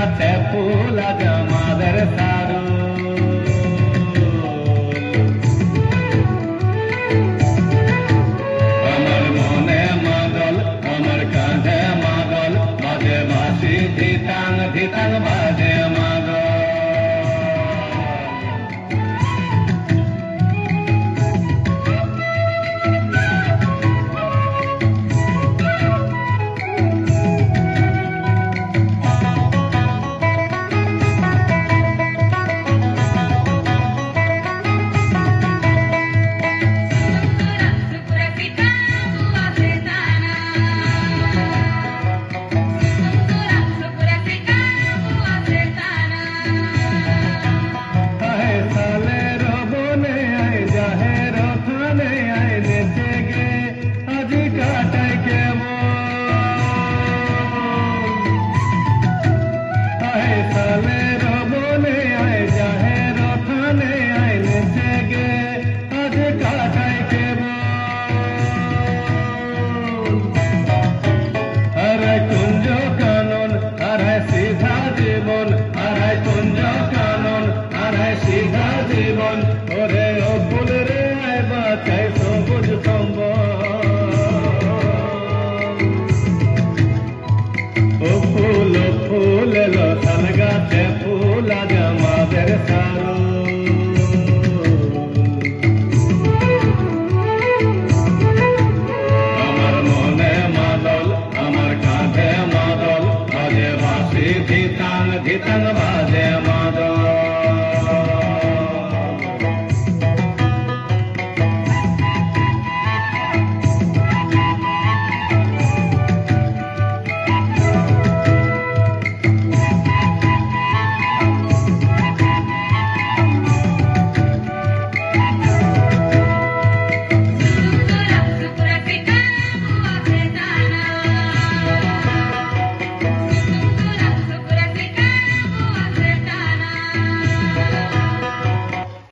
গাছে ফুল আজ আমাদের সারু আমার মনে মাদল আমার কাঁধে মাদল বাজে বাঁশি ধিতাং ধিতাং বাজে মাদল জীবন ওরে ও ফুল রে বাঁচাই সবুজ ও ফুল এলো তাল গাছে ফুল আজ আমাদের সারু আমার মনে মাদল আমার কাঁধে মাদল বাজে বাঁশি ধিতাং ধিতাং